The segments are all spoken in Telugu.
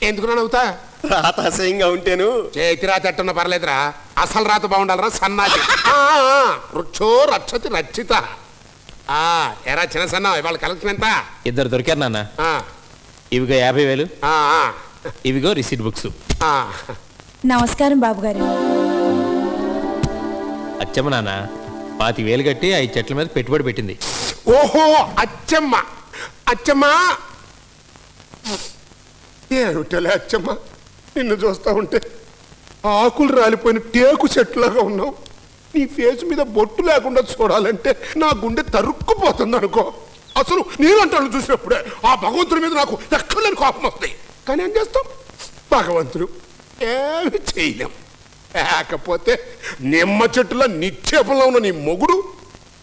ఎందుకు నవ్వుతా? రాత అసహ్యంగా ఉంటేను. చేతి రాత ఎట్టున్నా పర్లేదురా, అసలు రాత బాగుండాలరా సన్నాసి. వృక్షో రక్షతి రక్షిత. ఎరా చిన్న సన్నా, ఇవాళ కలెక్షన్ ఎంత? ఇద్దరు దొరికారు నాన్న. ఇవిగో 50,000, ఇవిగో రిసీట్ బుక్స్. నమస్కారం బాబు గారు. అచ్చమ్మ నాన్న 25,000 కట్టి 5 చెట్ల మీద పెట్టుబడి పెట్టింది. ఓహో అచ్చమ్మ. అచ్చమ్మ ఏమిటలే అచ్చమ్మ, నిన్ను చూస్తా ఉంటే ఆకులు రాలిపోయిన టేకు చెట్టులాగా ఉన్నావు. నీ ఫేస్ మీద బొట్టు లేకుండా చూడాలంటే నా గుండె తరుక్కుపోతుంది అనుకో. అసలు నీలంటాను చూసినప్పుడే ఆ భగవంతుడి మీద నాకు ఎక్కలేని కోపం వస్తాయి. కానీ ఏం చేస్తాం, భగవంతుడు ఏమి చేయలేం. లేకపోతే నిమ్మ చెట్టులో నిక్షేపంలో ఉన్న నీ మొగుడు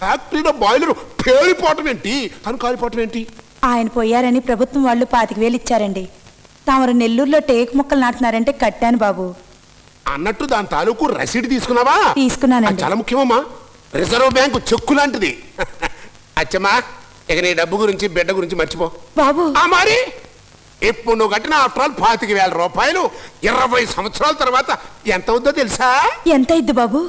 ఫ్యాక్టరీలో బాయిలర్ పేలిపోవటం ఏంటి, తను కాలిపోవటం ఏంటి? ఆయన పోయారని ప్రభుత్వం వాళ్ళు 25,000 ఇచ్చారండి. తమరు నెల్లూరులో టేకు మొక్కలు నాటున్నారంటే కట్టాను బాబు. అన్నట్టు దాని తాలూకు రసీదు తీసుకున్నావా? తీసుకున్నానండి. చాలా ముఖ్యమమ్మా, రిజర్వ్ బ్యాంకు చెక్కు లాంటిది. అచ్చమ్మా, ఇక నీ డబ్బు గురించి బిడ్డ గురించి మర్చిపో బాబు. మరి ఇప్పుడు నువ్వు కట్టిన ఆఫ్టర్ ఆల్ 25,000 రూపాయలు 20 సంవత్సరాల తర్వాత ఎంత అవుద్దో తెలుసా? ఎంత ఇద్దు బాబు?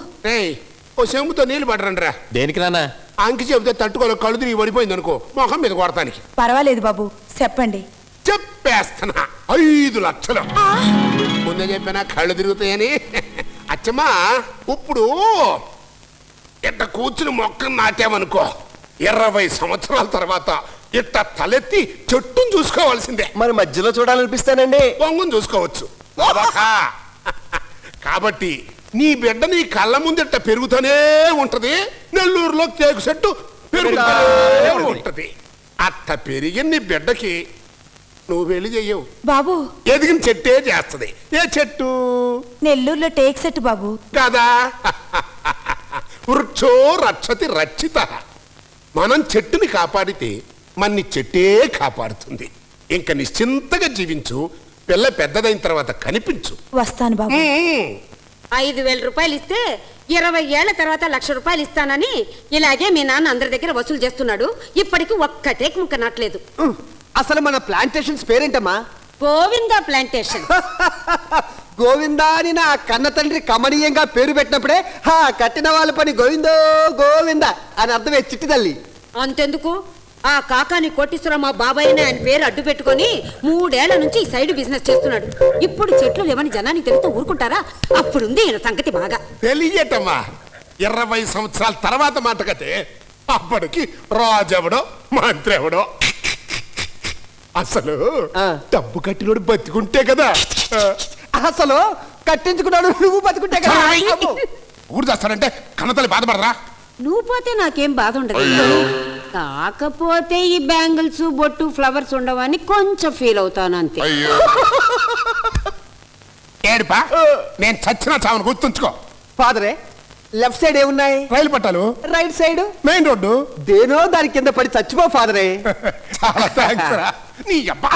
ఓ చెంబుతో నీళ్లు పడరండి రా. దేనికి నాన్న? అంకి చెబితే తట్టుకోలే, కళ్ళు తిరిగి పడిపోయింది అనుకో, మొహం మీద కొడతానికి. పర్వాలేదు బాబు, చెప్పండి. చెప్పేస్తున్నా, 5 లక్షలు. ముందే చెప్పినా కళ్ళు తిరుగుతాయని. అచ్చమ్మా, ఇప్పుడు ఇట్ట కూర్చుని మొక్కను నాటామనుకో, 20 సంవత్సరాల తర్వాత ఇట్ట తలెత్తి చెట్టును చూసుకోవాల్సిందే. మరి మధ్యలో చూడాలనిపిస్తానండి. పొంగుని చూసుకోవచ్చు కాబట్టి నీ బిడ్డ నీ కళ్ళ ముందట పెరుగుతూనే ఉంటది. నెల్లూరులో తేకు చెట్టు పెరుగుతూనే ఉంటది. అట్ట పెరిగిన నీ బిడ్డకి నువ్వు వెళ్ళి చెయ్యవు బాబు. ఎదిగిన చెట్టే చేస్తది. ఏ చెట్టు? నెల్లూరులో టేక్ చెట్టు బాబు. కదా. వృక్షో రక్షతి రక్షిత. మనం చెట్టుని కాపాడితే మన్ని చెట్టే కాపాడుతుంది. ఇంకా నిశ్చింతగా జీవించు. పిల్ల పెద్దదైన తర్వాత కనిపించు. వస్తాను బాబు. 5,000 రూపాయలు ఇస్తే 20 ఏళ్ల తర్వాత 1,00,000 రూపాయలు ఇస్తానని ఇలాగే మీ నాన్న అందరి దగ్గర వసూలు చేస్తున్నాడు. ఇప్పటికి ఒక్క టేక్ ముక్క నాటలేదు. అసలు మన ప్లాంటేషన్స్ పేరేంటమ్మా? గోవిందా ప్లాంటేషన్. గోవిందా అని నా కన్న తండ్రి కమనీయంగా పేరు పెట్టినప్పుడే కట్టిన వాళ్ళ పని గోవిందో గోవిందా అని అర్థమే చిట్టి తల్లి. అంతెందుకు, ఆ కాకాని కోటీశ్వర మా బాబాయ్ అని ఆయన పేరు అడ్డు పెట్టుకొని 3 ఏళ్ల నుంచి ఈ సైడ్ బిజినెస్ చేస్తున్నాడు. ఇప్పుడు చెట్లు లేవని జనానికి తెలిస్తే ఊరుకుంటారా? అప్పుడుంది ఈయన సంగతి బాగా. తెలియటమ్మా, 20 సంవత్సరాల తర్వాత మాట కదే. అప్పటికి రాజెవడో మంత్రి ఎవడో. అసలు డబ్బు కట్టినోడు బతికుంటే కదా. అసలు కట్టించుకున్నాడు నువ్వు బతుకుంటే కదా. ఊరు చేస్తానంటే కన్నతల్లి బాధపడరా? నువ్వు పోతే నాకేం బాధ ఉండదు. కాకపోతే ఈ బ్యాంగిల్స్ బొట్టు ఫ్లవర్స్ ఉండవని కొంచెం ఫీల్ అవుతాను అంతే. ఏడుపా, నేను చచ్చినా చావును గుర్తుంచుకో. ఫాదరే, లెఫ్ట్ సైడ్ ఏమున్నాయి? రైలు పట్టాలు. Right side main road. దేనో దాని కింద పడి చచ్చిపో ఫాదరే. చాలా థాంక్స్ రా. నీ అబ్బా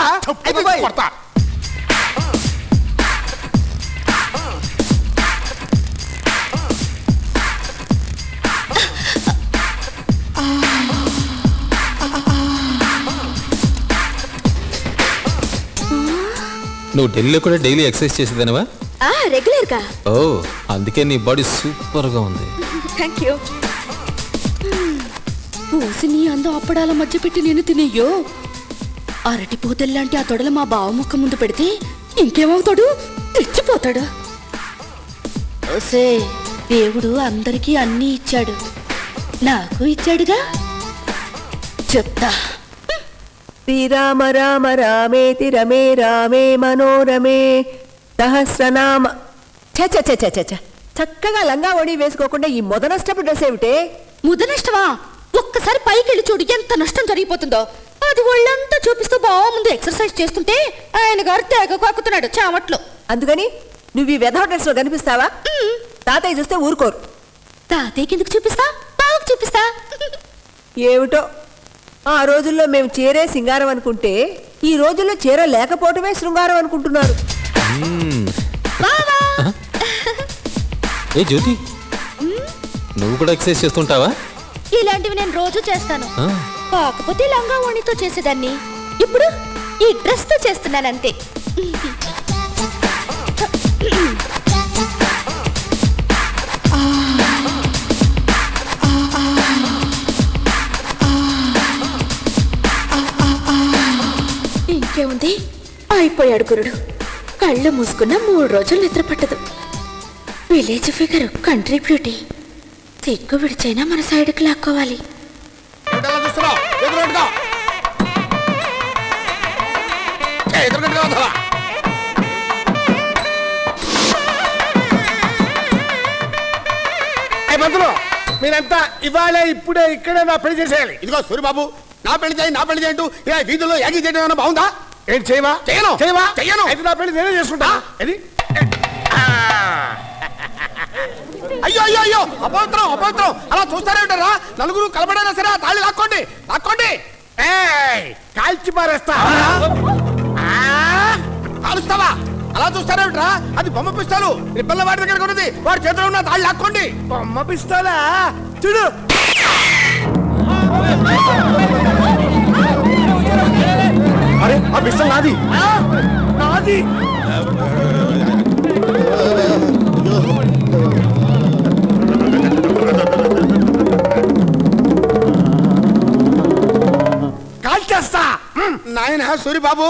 కొడతా. నువ్వు ఢిల్లీలో కూడా డైలీ ఎక్సర్సైజ్ చేసేదానివా? రెగ్యులర్ గా. ఓ, అందుకే నీ బాడీ సూపర్ గా ఉంది. Thank you. పూసి నీ అందం అప్పడాల మధ్య పెట్టి నేను తినేయ్యో. అరటి పోతెల్లాంటి ఆ తొడలు మా బావ ముఖ ముందు పెడితే ఇంకేమవుతాడు? తెచ్చిపోతాడు. ఓసే, దేవుడు అందరికీ అన్నీ ఇచ్చాడు, నాకు ఇచ్చాడుగా. చెప్తా. శ్రీరామ రామ రామేతి రమే రామే మనోరమే సహస్రనామ. చక్కగా లంగా ఓడి వేసుకోకుండా ఈ మొదనష్టపు డ్రెస్ ఏమిటే? ముదనష్టమా? ఒక్కసారి పైకి వెళ్ళి చూడు ఎంత నష్టం జరిగిపోతుందో. అది ఒళ్ళంతా చూపిస్తూ బావ ముందు ఎక్సర్సైజ్ చేస్తుంటే ఆయన గారు తెగ కాకుతున్నాడు చావట్లో. అందుకని నువ్వు ఈ వెధవ డ్రెస్ లో కనిపిస్తావా? తాతయ్య చూస్తే ఊరుకోరు. తాతయ్యకి ఎందుకు చూపిస్తా, బావకు చూపిస్తా. ఏమిటో, ఆ రోజుల్లో మేము చీరే సింగారం అనుకుంటే ఈ రోజుల్లో చీర లేకపోవటమే శృంగారం అనుకుంటున్నారు. ఏ జ్యోతి, నువ్వు కూడా ఎక్సర్సైజ్ చేస్తుంటావా? ఇలాంటివి నేను రోజు చేస్తాను. కాకపోతే లంగా ఓణితో చేసేదాన్ని, ఇప్పుడు ఈ డ్రెస్ తో చేస్తున్నాను అంతే. ఇంకేముంది, అయిపోయాడు గురుడు. కళ్ళు మూసుకున్న 3 రోజులు నిద్ర పట్టదు. Village figure, country beauty. సిగ్గు విడిచైనా మన సైడ్కి లాక్కోవాలి. మీరంతా ఇవాళే ఇప్పుడే ఇక్కడే నా పెళ్లి చేసేయాలి. ఇదిగో సూరిబాబు, నా పెళ్లి చేయంటూ ఇలా వీధుల్లో యాగి చేయడం ఏమైనా బాగుందా? ఏంటి చేయవా? చేయను. చేయవా? చెయ్యను. అయితే నా పెళ్లి నేనే చేసుకుంటా. ఇది అయ్యో అయ్యో అయ్యో, అపవిత్రం అపవిత్రం. అలా చూస్తారేంటారా? నలుగురు కలపడైనా సరే ఆ తాళి లాక్కోండి, లాక్కోండి. కాల్చి పారేస్తా. కాలుస్తావా? అలా చూస్తారేమిట్రా? అది బొమ్మ పిస్తాలు, రిబ్బన్ల వాడి దగ్గర ఉన్నది. వాడి చేతిలో ఉన్న తాళి లాక్కోండి. బొమ్మ పిస్తాలా? చూడు. అరే ఆ పిస్తల్ నాది. నాది. కాల్చేస్తా. నాయన సూరిబాబు,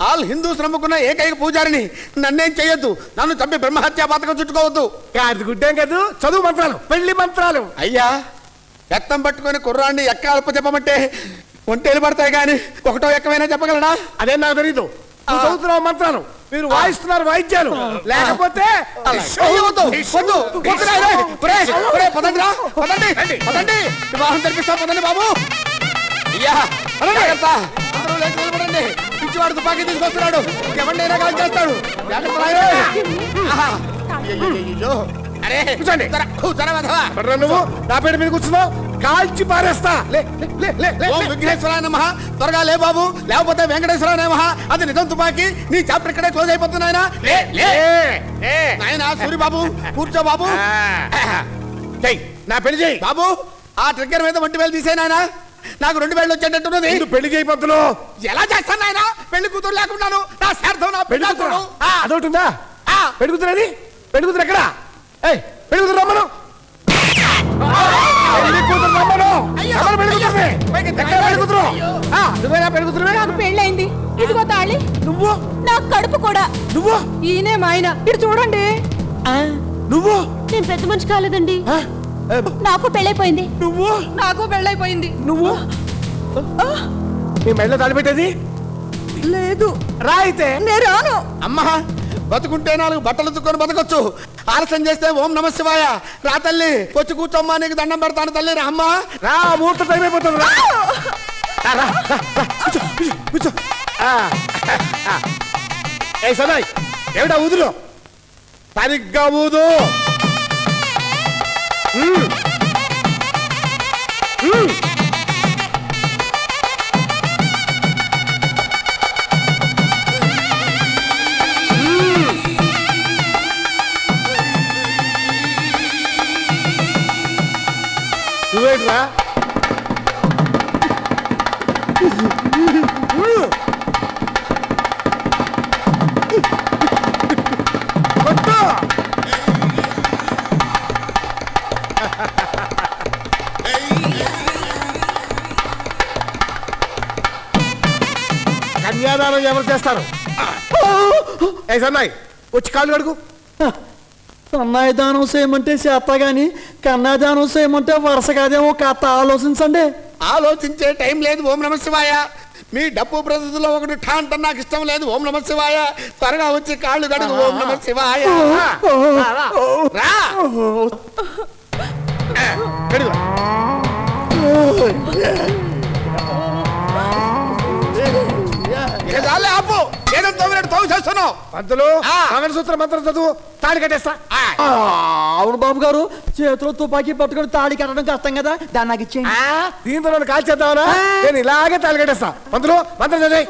ఆల్ హిందూస్ నమ్ముకున్న ఏకైక పూజారిని. నన్నేం చెయ్యొద్దు. నన్ను చంపి బ్రహ్మహత్యా పథకం చుట్టుకోవద్దు. కాదు గుడ్డేం కాదు, చదువు మంత్రాలు, పెళ్లి మంత్రాలు. అయ్యా, రక్తం పట్టుకొని కుర్రాన్ని ఎక్క అల్ప చెప్పమంటే ఒంటేలు పడతాయి కానీ ఒకటో ఎక్కమైనా చెప్పగలడా? అదే నాకు తెలీదు. నువ్వు చదువుతున్నావు మంత్రాలు, మీరు వాయిస్తున్నారు వాయిద్యాలు. లేకపోతే పదండిరా, పదండి పదండి, వివాహం జరిపిస్తా. పదండి బాబు. అయ్యా జాగ్రత్త, అందరూ లేచి నిలబడండి. పిచ్చివాడు తుపాకీ తీసుకొస్తున్నాడు, ఎవరినైనా కాల్ చేస్తాడు. అరే కూర్చోండి, కూర్చోరా వధవా. నువ్వు నా పేరు మీద కూర్చున్నావు, కాల్చి పారేస్తా. ఓం విఘ్నేశ్వరాయ నమః. త్వరగా లే బాబు, లేకపోతే వెంకటేశ్వరాయ నమః. అది నిజం తుపాకీ. నీ చాప్టర్ ఇక్కడే క్లోజ్ అయిపోతుంది నాయనా. నాయనా సూరిబాబు, కూర్చో బాబు. నా పెళ్లి చేయి బాబు. ఆ ట్రిగ్గర్ మీద 20,000 తీసే నాయనా. నాకు 2,000 వచ్చేటట్టున్నది. పెళ్లి చేయి పంతులు. ఎలా చేస్తాను నాయన? పెళ్లి కూతురు లేకున్నాను. నా శార్థం నా పెళ్లి కూతురు. అదొకటి ఉందా? పెళ్లి కూతురు పెళ్లి కూతురు ఎక్కడ? పెళ్లి కూతురు రమ్మను. పెళ్లి కూతురు రమ్మను. పెళ్లి కూతురు నువ్వేనా? పెళ్లి కూతురు. నాకు పెళ్ళైంది, ఇదిగో తాళి. నువ్వు? నాకు కడుపు కూడా. నువ్వు? ఈయనే మా ఆయన. ఇటు చూడండి. నువ్వు? నేను పెద్ద మనిషి కాలేదండి. నాకు పెళ్ళైపోయింది. నువ్వు? నాకు పెళ్ళైపోయింది. నువ్వు? నీ మెడలో తాళి పెట్టేది లేదు. రా అయితే. నేను రాను. అమ్మా, బతుకుంటే 4 బట్టలు తుక్కొని బతకొచ్చు. ఆలస్యం చేస్తే ఓం నమ శివాయ. రా తల్లి, వచ్చి కూర్చోమ్మా, నీకు దండం పెడతాను తల్లి. రా అమ్మా. రా, ముహూర్తం టైం అయిపోతుంది. రా. కూర్చో. ఏ సనాయ్, ఏమిటా ఊదులో? సరిగ్గా ఊదు. నువ్వేట్రా? కన్యాదానం ఎవరు చేస్తారు? ఏ సన్నాయి, వచ్చి కాళ్ళు కడుగు. కన్నాయి దానం చేయమంటే చేత గాని కన్నాదానం చేయమంటే వరుస కాదేమో కాస్త ఆలోచించండి. ఆలోచించే టైం లేదు. ఓం నమ శివాయ. మీ డప్పు ప్రస్తుతంలో ఒకటి ఠా అంటే నాకు ఇష్టం లేదు. ఓం నమ శివాయ. త్వరగా వచ్చి కాళ్ళు కడుగు. ఓం నమ శివాయ. రా. ఆపు. ఏదో తోగు చేస్తున్నావు. పంతులు, మంగళసూత్ర మంత్రం చదువు, తాళి కట్టేస్తా. అవును బాబు గారు, చేతిలో తుపాకీ పట్టుకొని తాళి కట్టడం కష్టం కదా, దాన్ని నాకు ఇచ్చేయండి. దీంతో నన్ను కాల్చేద్దామనా? నేను ఇలాగే తాళి కట్టేస్తా. పంతులు, మంత్రం చదివి.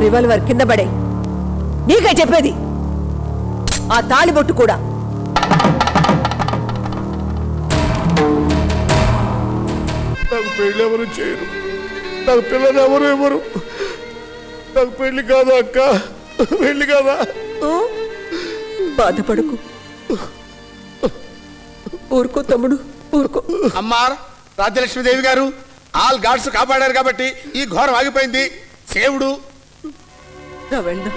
రివాల్వర్ కింద పడే నీకే చెప్పేది ఆ తాళిబొట్టు కూడా నాకు పెళ్ళి ఎవరు చేయరు, నాకు పిల్లలు ఎవరు ఎవరు, నాకు పెళ్లి కాదా అక్క, పెళ్లి కాదా? బాధపడకు, ఊరుకో తమ్ముడు ఊరుకో. అమ్మా రాజ్యలక్ష్మీదేవి గారు, ఆల్ గాడ్స్ కాపాడారు కాబట్టి ఈ ఘోరం ఆగిపోయింది. సేవుడు వెళ్దాం.